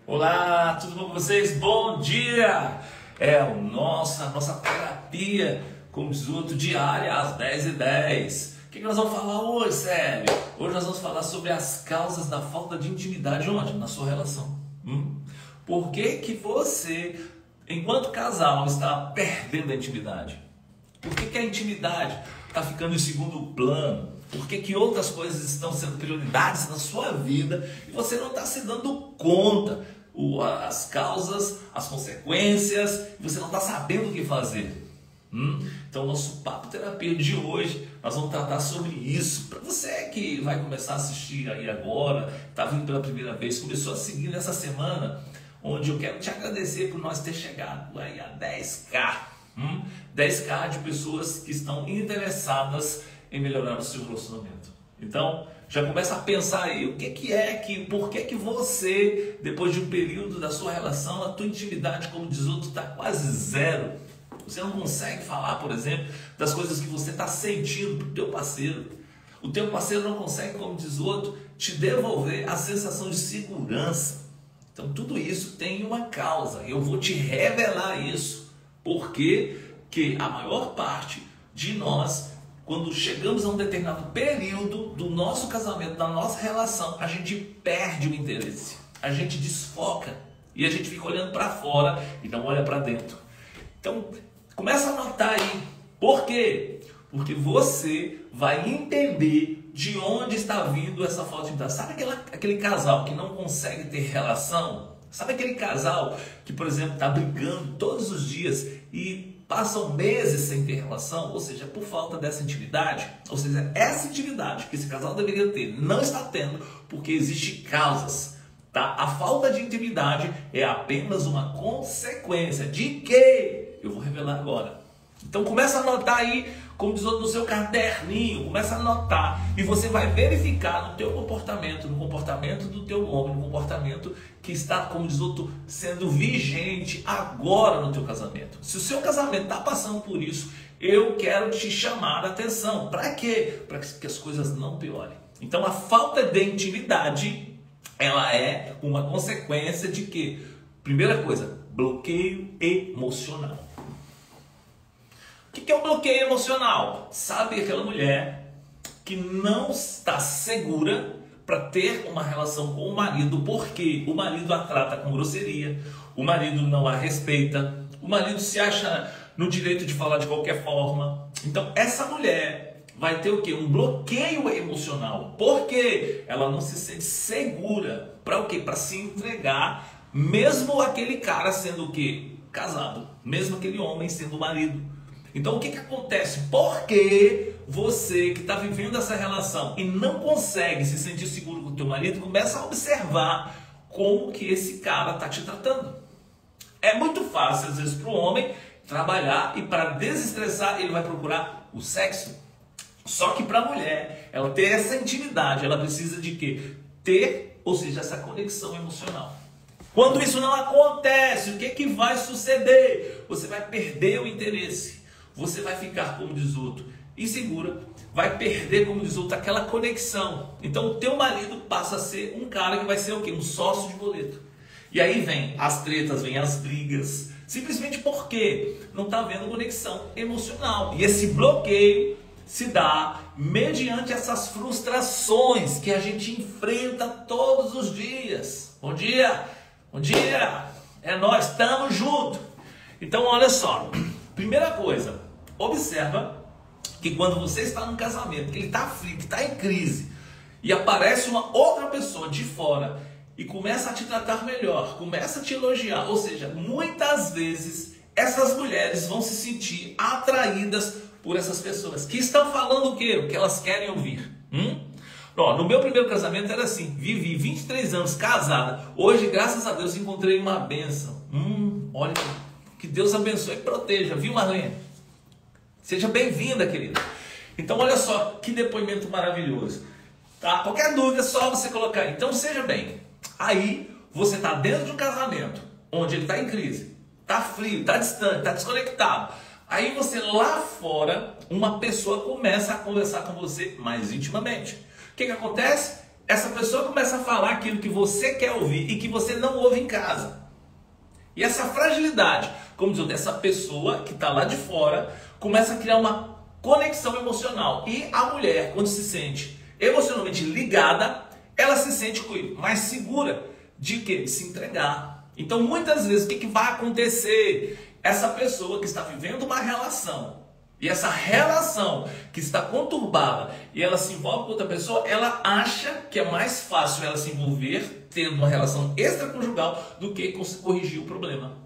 Olá, tudo bom com vocês? Bom dia! A nossa terapia, como diz o outro, diária às 10h10. O que nós vamos falar hoje, Célio? Hoje nós vamos falar sobre as causas da falta de intimidade onde? Na sua relação. Por que você, enquanto casal, está perdendo a intimidade? Por que a intimidade está ficando em segundo plano? Por que outras coisas estão sendo prioridades na sua vida e você não está se dando conta? As causas, as consequências, você não está sabendo o que fazer. Então, nosso Papo Terapia de hoje, nós vamos tratar sobre isso. Para você que vai começar a assistir aí agora, está vindo pela primeira vez, começou a seguir nessa semana, onde eu quero te agradecer por nós ter chegado aí a 10K. 10K de pessoas que estão interessadas em melhorar o seu relacionamento. Então, já começa a pensar aí, por que você, depois de um período da sua relação, a tua intimidade, como diz outro, está quase zero. Você não consegue falar, por exemplo, das coisas que você está sentindo para o teu parceiro. O teu parceiro não consegue, como diz outro, te devolver a sensação de segurança. Então, tudo isso tem uma causa. Eu vou te revelar isso. Porque a maior parte de nós, quando chegamos a um determinado período do nosso casamento, da nossa relação, a gente perde o interesse, a gente desfoca e a gente fica olhando para fora e não olha para dentro. Então, começa a anotar aí. Por quê? Porque você vai entender de onde está vindo essa falta de intimidade. Sabe aquele casal que não consegue ter relação? Sabe aquele casal que, por exemplo, está brigando todos os dias e passam meses sem ter relação, ou seja, por falta dessa intimidade, ou seja, essa intimidade que esse casal deveria ter, não está tendo, porque existem causas, tá? A falta de intimidade é apenas uma consequência de que eu vou revelar agora. Então começa a anotar aí, como diz no seu caderninho, começa a anotar e você vai verificar no teu comportamento, no comportamento do teu homem, no comportamento que está, como diz outro, sendo vigente agora no teu casamento. Se o seu casamento está passando por isso, eu quero te chamar a atenção. Para quê? Para que as coisas não piorem. Então a falta de intimidade, ela é uma consequência de quê? Primeira coisa, bloqueio emocional. O que é o bloqueio emocional? Sabe aquela mulher que não está segura para ter uma relação com o marido porque o marido a trata com grosseria, o marido não a respeita, o marido se acha no direito de falar de qualquer forma. Então essa mulher vai ter o quê? Um bloqueio emocional, porque ela não se sente segura para o quê? Para se entregar, mesmo aquele cara sendo o quê? Casado, mesmo aquele homem sendo marido. Então o que acontece? Porque você que está vivendo essa relação e não consegue se sentir seguro com o teu marido, começa a observar como que esse cara está te tratando. É muito fácil, às vezes, para o homem trabalhar e para desestressar ele vai procurar o sexo. Só que para a mulher, ela ter essa intimidade, ela precisa de quê? Ter, ou seja, essa conexão emocional. Quando isso não acontece, o que vai suceder? Você vai perder o interesse. Você vai ficar, como diz outro, insegura, vai perder, como diz outro, aquela conexão. Então o teu marido passa a ser um cara que vai ser o quê? Um sócio de boleto. E aí vem as tretas, vem as brigas, simplesmente porque não está havendo conexão emocional. E esse bloqueio se dá mediante essas frustrações que a gente enfrenta todos os dias. Bom dia! Bom dia! É nós, estamos juntos! Então olha só, primeira coisa, observa que quando você está num casamento, que ele está aflito, que está em crise, e aparece uma outra pessoa de fora e começa a te tratar melhor, começa a te elogiar, ou seja, muitas vezes essas mulheres vão se sentir atraídas por essas pessoas que estão falando o quê? O que elas querem ouvir. No meu primeiro casamento era assim, vivi 23 anos casada, hoje graças a Deus encontrei uma bênção. Olha, que Deus abençoe e proteja, viu, Marlene? Seja bem-vinda, querida. Então, olha só, que depoimento maravilhoso. Tá? Qualquer dúvida, é só você colocar. Então, seja bem. Aí, você está dentro de um casamento, onde ele está em crise, está frio, está distante, está desconectado. Aí, você lá fora, uma pessoa começa a conversar com você mais intimamente. O que acontece? essa pessoa começa a falar aquilo que você quer ouvir e que você não ouve em casa. E essa fragilidade, como diz, dessa pessoa que está lá de fora, começa a criar uma conexão emocional. E a mulher, quando se sente emocionalmente ligada, ela se sente mais segura de que se entregar. Então, muitas vezes, o que vai acontecer? Essa pessoa que está vivendo uma relação, e essa relação que está conturbada, e ela se envolve com outra pessoa, ela acha que é mais fácil ela se envolver tendo uma relação extraconjugal do que corrigir o problema.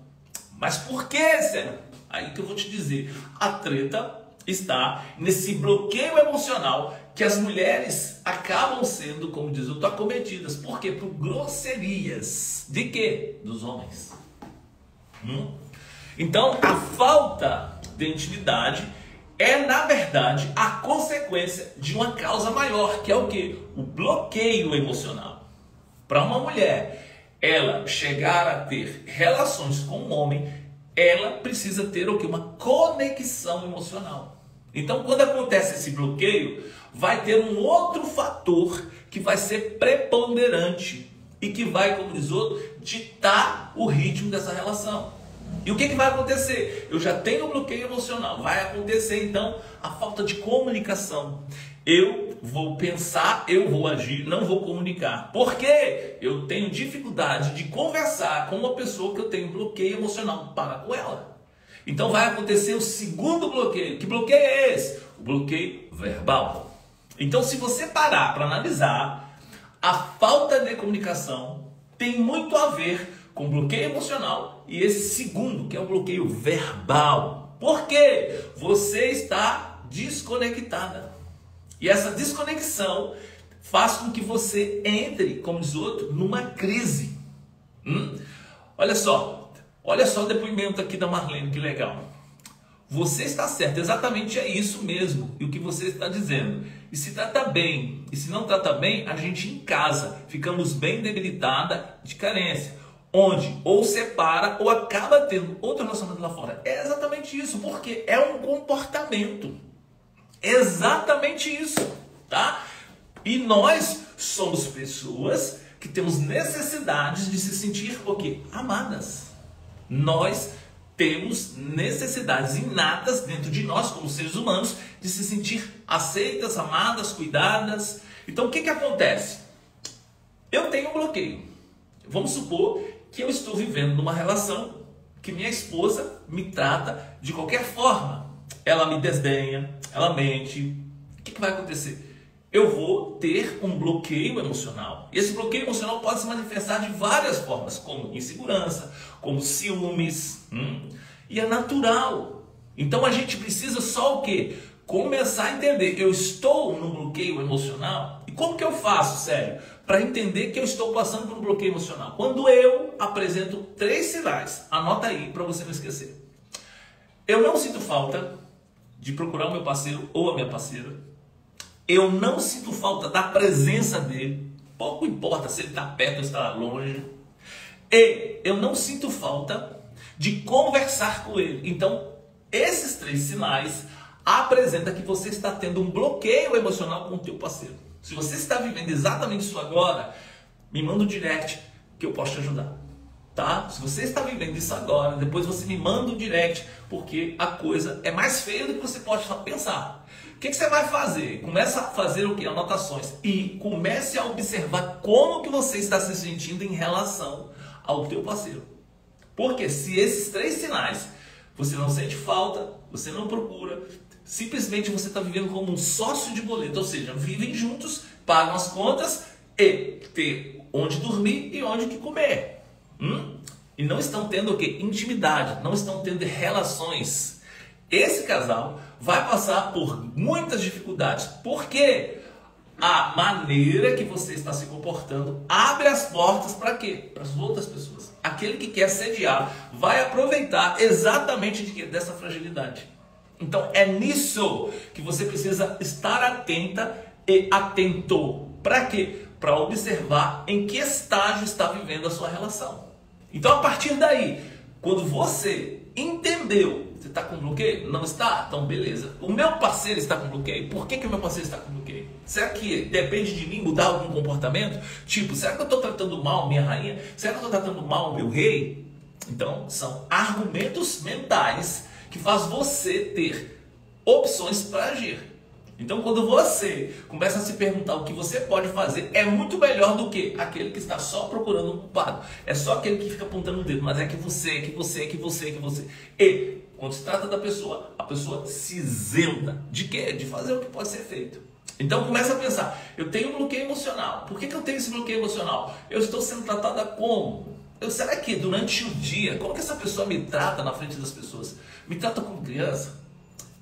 Mas por que, Sérgio? Aí que eu vou te dizer. A treta está nesse bloqueio emocional que as mulheres acabam sendo, como diz o acometidas. Por quê? Por grosserias. De quê? Dos homens. Então, a falta de intimidade é, na verdade, a consequência de uma causa maior, que é o quê? O bloqueio emocional. Para uma mulher, ela chegar a ter relações com um homem, ela precisa ter o quê? Uma conexão emocional. Então, quando acontece esse bloqueio, vai ter um outro fator que vai ser preponderante e que vai, como diz outro, ditar o ritmo dessa relação. E o que vai acontecer? Eu já tenho um bloqueio emocional. Vai acontecer, então, a falta de comunicação. Eu vou pensar, eu vou agir, não vou comunicar. Por quê? Eu tenho dificuldade de conversar com uma pessoa que eu tenho bloqueio emocional para com ela. Então vai acontecer o segundo bloqueio. Que bloqueio é esse? O bloqueio verbal. Então, se você parar para analisar, a falta de comunicação tem muito a ver com bloqueio emocional e esse segundo, que é o bloqueio verbal. Por quê? Você está desconectada. E essa desconexão faz com que você entre, como diz o outro, numa crise. Olha só o depoimento aqui da Marlene, que legal. Você está certo, exatamente é isso mesmo, e o que você está dizendo. E se trata bem, e se não trata bem, a gente em casa ficamos bem debilitada de carência, onde ou separa ou acaba tendo outro relacionamento lá fora. É exatamente isso, porque é um comportamento. Exatamente isso, tá? E nós somos pessoas que temos necessidades de se sentir o quê? Amadas. Nós temos necessidades inatas dentro de nós, como seres humanos, de se sentir aceitas, amadas, cuidadas. Então, o que acontece? Eu tenho um bloqueio. Vamos supor que eu estou vivendo numa relação que minha esposa me trata de qualquer forma. Ela me desdenha, ela mente. O que vai acontecer? Eu vou ter um bloqueio emocional. E esse bloqueio emocional pode se manifestar de várias formas, como insegurança, como ciúmes. E é natural. Então a gente precisa só o quê? Começar a entender. Eu estou num bloqueio emocional. E como que eu faço, sério? Para entender que eu estou passando por um bloqueio emocional. Quando eu apresento 3 sinais. Anota aí para você não esquecer. Eu não sinto falta de procurar o meu parceiro ou a minha parceira. Eu não sinto falta da presença dele. Pouco importa se ele está perto ou está longe. E eu não sinto falta de conversar com ele. Então, esses 3 sinais apresentam que você está tendo um bloqueio emocional com o teu parceiro. Se você está vivendo exatamente isso agora, me manda um direct que eu posso te ajudar. Tá? Se você está vivendo isso agora, depois você me manda um direct, porque a coisa é mais feia do que você pode pensar. O que você vai fazer? Começa a fazer o quê? Anotações. E comece a observar como que você está se sentindo em relação ao teu parceiro. Porque se esses 3 sinais, você não sente falta, você não procura, simplesmente você está vivendo como um sócio de boleto, ou seja, vivem juntos, pagam as contas e ter onde dormir e onde que comer. E não estão tendo o quê? Intimidade, não estão tendo relações. Esse casal vai passar por muitas dificuldades, porque a maneira que você está se comportando abre as portas para quê? Para as outras pessoas. Aquele que quer sediar vai aproveitar exatamente dessa fragilidade. Então é nisso que você precisa estar atenta e atento. Para quê? Para observar em que estágio está vivendo a sua relação. Então a partir daí, quando você entendeu, você está com bloqueio? Não está? Então beleza. O meu parceiro está com bloqueio. Por que o meu parceiro está com bloqueio? Será que depende de mim mudar algum comportamento? Tipo, será que eu estou tratando mal minha rainha? Será que eu estou tratando mal meu rei? Então, são argumentos mentais que faz você ter opções para agir. Então, quando você começa a se perguntar o que você pode fazer, é muito melhor do que aquele que está só procurando um culpado. É só aquele que fica apontando o dedo, mas é que você. E, quando se trata da pessoa, a pessoa se isenta de quê? De fazer o que pode ser feito. Então começa a pensar, eu tenho um bloqueio emocional. Por que eu tenho esse bloqueio emocional? Eu estou sendo tratada como? Será que durante o dia, como que essa pessoa me trata na frente das pessoas? Me trata como criança?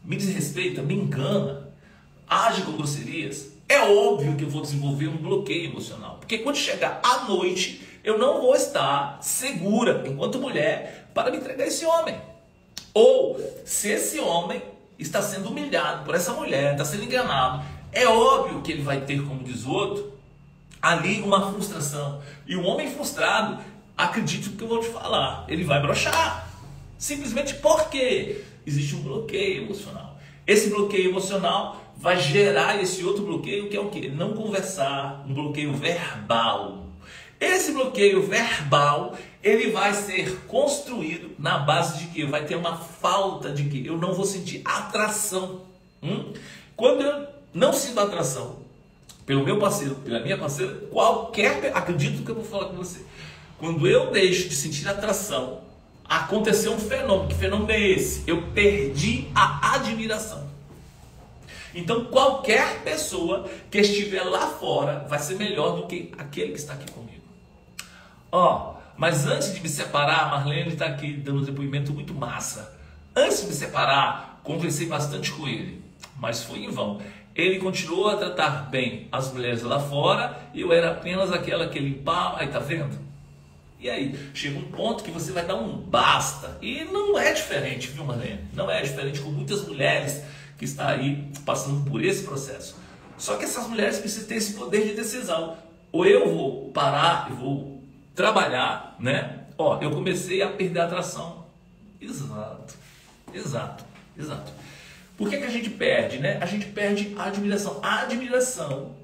Me desrespeita? Me engana? Age com grosserias? É óbvio que eu vou desenvolver um bloqueio emocional. Porque quando chegar à noite, eu não vou estar segura, enquanto mulher, para me entregar a esse homem. Ou, se esse homem está sendo humilhado por essa mulher, está sendo enganado, é óbvio que ele vai ter, como diz o outro, ali uma frustração. E o homem frustrado, acredite no que eu vou te falar, ele vai broxar. Simplesmente porque existe um bloqueio emocional. Esse bloqueio emocional vai gerar esse outro bloqueio, que é o quê? Não conversar, um bloqueio verbal. Esse bloqueio verbal, ele vai ser construído na base de que vai ter uma falta de que eu não vou sentir atração. Quando eu não sinto atração pelo meu parceiro, pela minha parceira, acredito que eu vou falar com você. Quando eu deixo de sentir atração, aconteceu um fenômeno. Que fenômeno é esse? Eu perdi a admiração. Então qualquer pessoa que estiver lá fora vai ser melhor do que aquele que está aqui comigo. Mas antes de me separar, Marlene está aqui dando um depoimento muito massa. Antes de me separar, conversei bastante com ele, mas foi em vão. Ele continuou a tratar bem as mulheres lá fora e eu era apenas aquela que limpava. Aí, tá vendo? E aí, chega um ponto que você vai dar um basta. E não é diferente, viu, Marlene? Não é diferente com muitas mulheres que estão aí passando por esse processo. Só que essas mulheres precisam ter esse poder de decisão. Ou eu vou parar, eu vou trabalhar, né? Eu comecei a perder a atração. Exato. Por que a gente perde, né? A gente perde a admiração. A admiração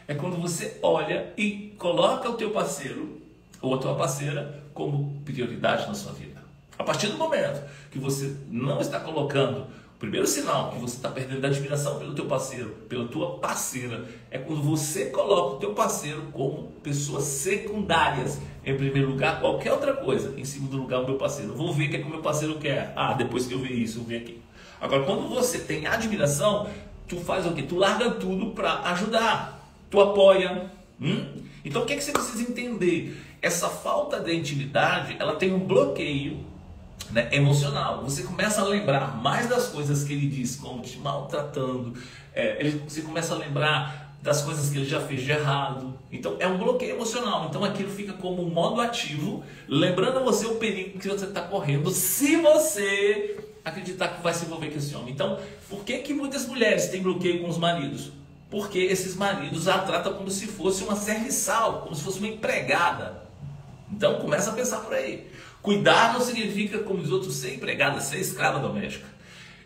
é quando você olha e coloca o teu parceiro ou a tua parceira como prioridade na sua vida. A partir do momento que você não está colocando, o primeiro sinal que você está perdendo a admiração pelo teu parceiro, pela tua parceira, é quando você coloca o teu parceiro como pessoas secundárias. Em primeiro lugar, qualquer outra coisa. Em segundo lugar, o meu parceiro. Eu vou ver o que é que o meu parceiro quer. Depois que eu ver isso, eu ver aqui. Agora, quando você tem admiração, tu faz o quê? Tu larga tudo para ajudar. Tu apoia. Então, o que é que você precisa entender? Essa falta de intimidade, ela tem um bloqueio, né, emocional. Você começa a lembrar mais das coisas que ele diz, como te maltratando. Você começa a lembrar das coisas que ele já fez de errado. Então, é um bloqueio emocional. Então, aquilo fica como um modo ativo, lembrando a você o perigo que você está correndo se você acreditar que vai se envolver com esse homem. Então, por que muitas mulheres têm bloqueio com os maridos? Porque esses maridos a tratam como se fosse uma serviçal, como se fosse uma empregada. Então, começa a pensar por aí. Cuidar não significa, como os outros, ser empregada, ser escrava doméstica.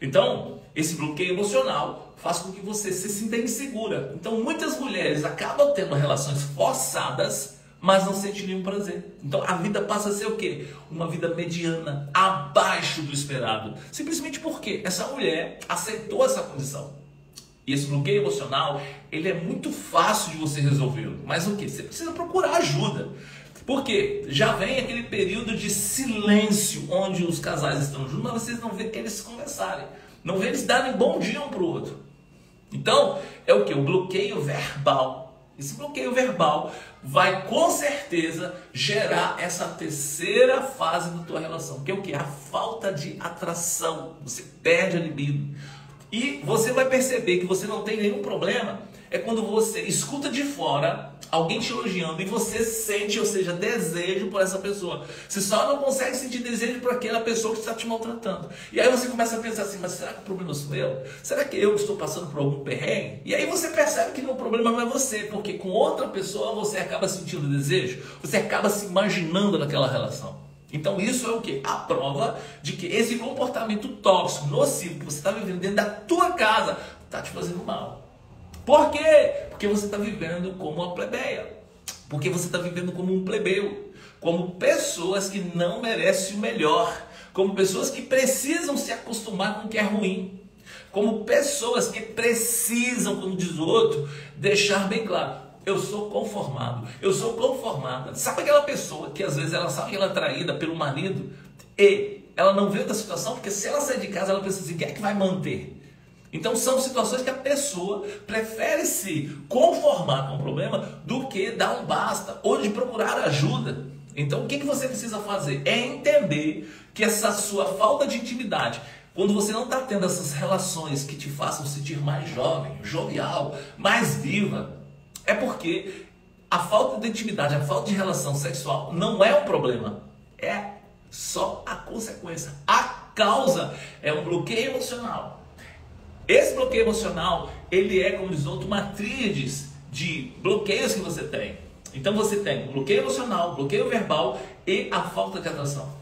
Então, esse bloqueio emocional faz com que você se sinta insegura. Então, muitas mulheres acabam tendo relações forçadas, mas não sentem nenhum prazer. Então, a vida passa a ser o quê? Uma vida mediana, abaixo do esperado. Simplesmente porque essa mulher aceitou essa condição. E esse bloqueio emocional, ele é muito fácil de você resolvê-lo. Mas o quê? Você precisa procurar ajuda. Porque já vem aquele período de silêncio onde os casais estão juntos, mas vocês não vê eles conversarem. Não vê eles darem bom dia um para o outro. Então, é o que? O bloqueio verbal. Esse bloqueio verbal vai com certeza gerar essa terceira fase da tua relação. Que é o que? A falta de atração. Você perde a libido. E você vai perceber que você não tem nenhum problema. É quando você escuta de fora alguém te elogiando e você sente, ou seja, desejo por essa pessoa. Você só não consegue sentir desejo por aquela pessoa que está te maltratando. E aí você começa a pensar assim, mas será que o problema sou eu? Será que eu estou passando por algum perrengue? E aí você percebe que o problema não é você, porque com outra pessoa você acaba sentindo desejo, você acaba se imaginando naquela relação. Então isso é o quê? A prova de que esse comportamento tóxico, nocivo, que você está vivendo dentro da tua casa, está te fazendo mal. Por quê? Porque você está vivendo como uma plebeia. Porque você está vivendo como um plebeu. Como pessoas que não merecem o melhor. Como pessoas que precisam se acostumar com o que é ruim. Como pessoas que precisam, como diz o outro, deixar bem claro: eu sou conformado, eu sou conformada. Sabe aquela pessoa que às vezes ela sabe que ela é traída pelo marido e ela não vê outra situação, porque se ela sair de casa ela pensa assim: quem é que vai manter? Então são situações que a pessoa prefere se conformar com o problema do que dar um basta ou de procurar ajuda. Então o que você precisa fazer? É entender que essa sua falta de intimidade, quando você não está tendo essas relações que te façam sentir mais jovem, jovial, mais viva, é porque a falta de intimidade, a falta de relação sexual não é um problema, é só a consequência. A causa é um bloqueio emocional. Esse bloqueio emocional, ele é, como diz outro, uma tríade de bloqueios que você tem. Então você tem bloqueio emocional, bloqueio verbal e a falta de atração.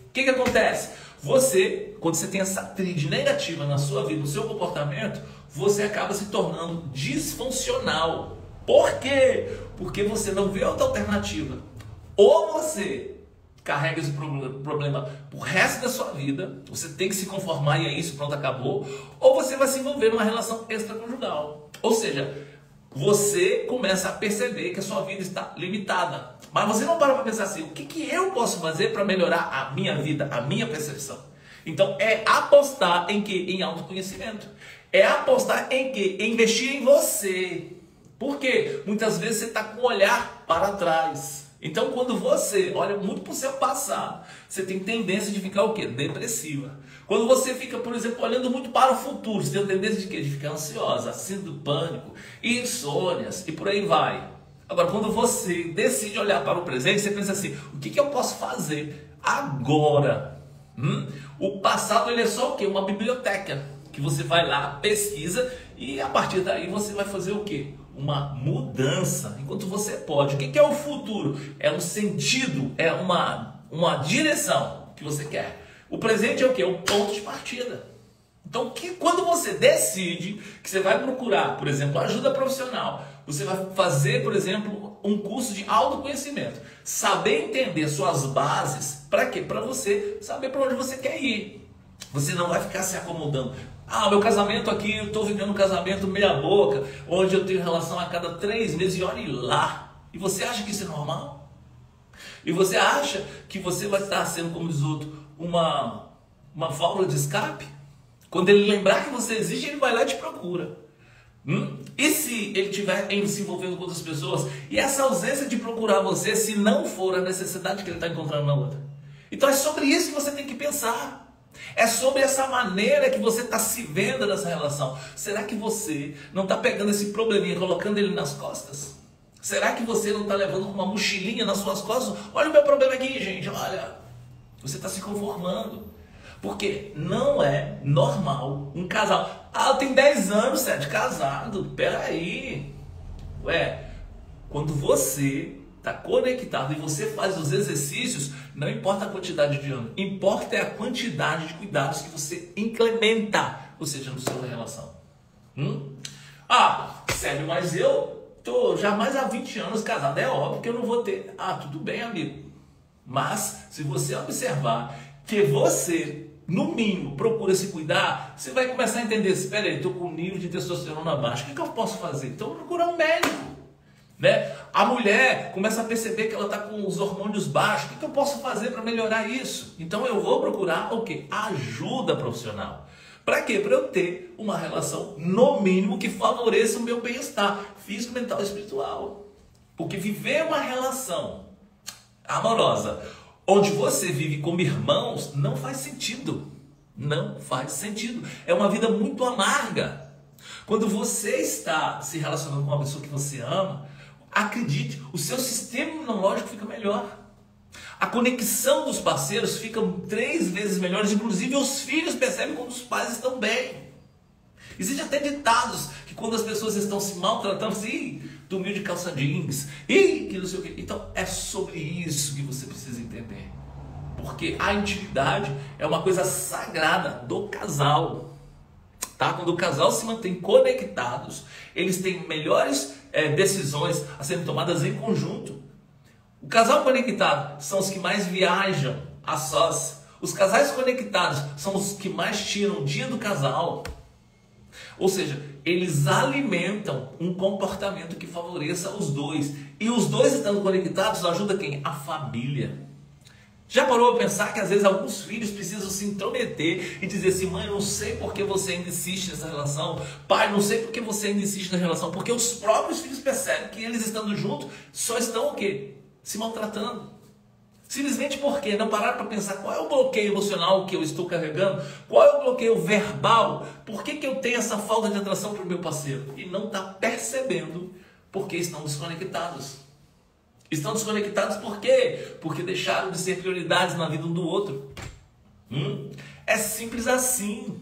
O que acontece? Você, quando você tem essa tríade negativa na sua vida, no seu comportamento, você acaba se tornando disfuncional. Por quê? Porque você não vê outra alternativa. Ou você carrega esse problema pro resto da sua vida, você tem que se conformar e é isso, pronto, acabou. Ou você vai se envolver numa relação extraconjugal. Ou seja, você começa a perceber que a sua vida está limitada. Mas você não para pensar assim: o que eu posso fazer para melhorar a minha vida, a minha percepção? Então é apostar em quê? Em autoconhecimento. É apostar em quê? Em investir em você. Por quê? Muitas vezes você está com o olhar para trás. Então quando você olha muito para o seu passado, você tem tendência de ficar o quê? Depressiva. Quando você fica, por exemplo, olhando muito para o futuro, você tem tendência de quê? De ficar ansiosa, síndrome do pânico, insônias e por aí vai. Agora, quando você decide olhar para o presente, você pensa assim: o que eu posso fazer agora? O passado, ele é só o quê? Uma biblioteca que você vai lá, pesquisa e a partir daí você vai fazer o quê? Uma mudança, enquanto você pode. O que é o futuro? É um sentido, é uma direção que você quer. O presente é o quê? É um ponto de partida. Então, quando você decide que você vai procurar, por exemplo, ajuda profissional, você vai fazer, por exemplo, um curso de autoconhecimento, saber entender suas bases, para quê? Para você saber para onde você quer ir. Você não vai ficar se acomodando. Ah, meu casamento aqui, eu estou vivendo um casamento meia boca, onde eu tenho relação a cada 3 meses e olhe lá. E você acha que isso é normal? E você acha que você vai estar sendo, como diz o outro, uma válvula de escape? Quando ele lembrar que você existe, ele vai lá e te procura. E se ele estiver se envolvendo com outras pessoas? E essa ausência de procurar você, se não for a necessidade que ele está encontrando na outra? Então é sobre isso que você tem que pensar. É sobre essa maneira que você está se vendo nessa relação. Será que você não está pegando esse probleminha e colocando ele nas costas? Será que você não está levando com uma mochilinha nas suas costas? Olha o meu problema aqui, gente, olha. Você está se conformando. Porque não é normal um casal. Ah, eu tenho 10 anos, Sérgio, casado. Peraí. Ué, quando você está conectado e você faz os exercícios, não importa a quantidade de anos, importa é a quantidade de cuidados que você implementa, ou seja, na sua relação. Ah, Sérgio, mas eu tô já mais há 20 anos casado, é óbvio que eu não vou ter. Ah, tudo bem, amigo. Mas se você observar que você, no mínimo, procura se cuidar, você vai começar a entender: espera aí, estou com um nível de testosterona baixo, o que eu posso fazer? Então eu vou procurar um médico. Né? A mulher começa a perceber que ela está com os hormônios baixos. O que eu posso fazer para melhorar isso? Então eu vou procurar o quê? Ajuda profissional. Para quê? Para eu ter uma relação, no mínimo, que favoreça o meu bem-estar físico, mental e espiritual. Porque viver uma relação amorosa, onde você vive como irmãos, não faz sentido. Não faz sentido. É uma vida muito amarga. Quando você está se relacionando com uma pessoa que você ama, acredite, o seu sistema imunológico fica melhor. A conexão dos parceiros fica 3 vezes melhor. Inclusive os filhos percebem quando os pais estão bem. Existem até ditados que quando as pessoas estão se maltratando, assim, dormiu de calça jeans, que não sei o quê. Então é sobre isso que você precisa entender. Porque a intimidade é uma coisa sagrada do casal. tá? Quando o casal se mantém conectados, eles têm melhores decisões a serem tomadas em conjunto. O casal conectado são os que mais viajam a sós. Os casais conectados são os que mais tiram o dia do casal. Ou seja, eles alimentam um comportamento que favoreça os dois. E os dois estando conectados ajuda quem? A família. Já parou a pensar que às vezes alguns filhos precisam se intrometer e dizer assim: mãe, não sei por que você ainda insiste nessa relação. Pai, não sei por que você ainda insiste na relação. Porque os próprios filhos percebem que eles estando juntos só estão o quê? Se maltratando. Simplesmente porque não pararam para pensar qual é o bloqueio emocional que eu estou carregando, qual é o bloqueio verbal, por que eu tenho essa falta de atração para o meu parceiro? E não está percebendo porque estão desconectados. Estão desconectados por quê? Porque deixaram de ser prioridades na vida um do outro. É simples assim.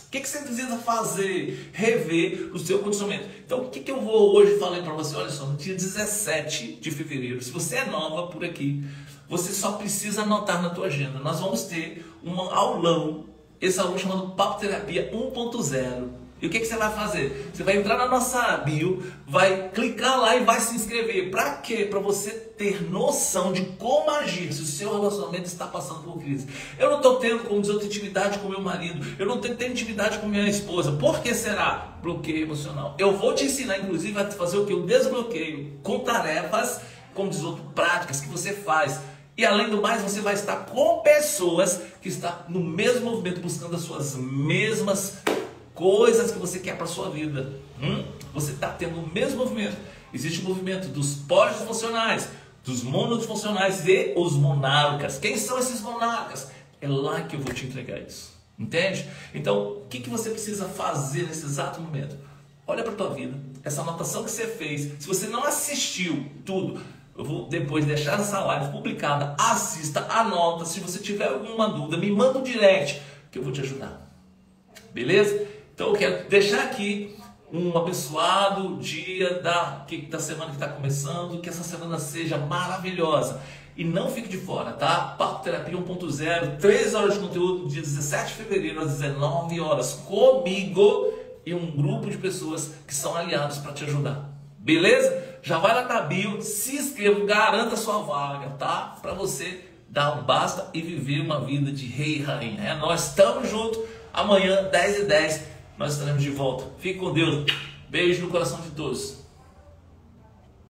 O que você precisa fazer? Rever o seu condicionamento. Então, o que eu vou hoje falar para você? Olha só, no dia 17 de fevereiro, se você é nova por aqui, você só precisa anotar na tua agenda. Nós vamos ter um aulão, esse aulão chamado Papo Terapia 1.0. E o que você vai fazer? Você vai entrar na nossa bio, vai clicar lá e vai se inscrever. Para quê? Para você ter noção de como agir se o seu relacionamento está passando por crise. Eu não estou tendo, como diz, outra intimidade com meu marido. Eu não tenho intimidade com minha esposa. Por que será? Bloqueio emocional. Eu vou te ensinar, inclusive, a fazer o que? O desbloqueio com tarefas, como diz outro, práticas que você faz. E além do mais, você vai estar com pessoas que estão no mesmo movimento, buscando as suas mesmas coisas que você quer para a sua vida. Você está tendo o mesmo movimento. Existe o movimento dos polidisfuncionais, dos monodisfuncionais e os monarcas. Quem são esses monarcas? É lá que eu vou te entregar isso. Entende? Então, o que você precisa fazer nesse exato momento? Olha para a tua vida. Essa anotação que você fez. Se você não assistiu tudo, eu vou depois deixar essa live publicada. Assista, anota. Se você tiver alguma dúvida, me manda um direct que eu vou te ajudar. Beleza? Então eu quero deixar aqui um abençoado dia da semana que está começando, que essa semana seja maravilhosa. E não fique de fora, tá? Papo Terapia 1.0, 3 horas de conteúdo no dia 17 de fevereiro às 19 horas, comigo e um grupo de pessoas que são aliados para te ajudar. Beleza? Já vai lá na bio, se inscreva, garanta sua vaga, tá? Para você dar um basta e viver uma vida de rei e rainha. Nós estamos juntos. Amanhã, 10h10, nós estaremos de volta. Fique com Deus. Beijo no coração de todos.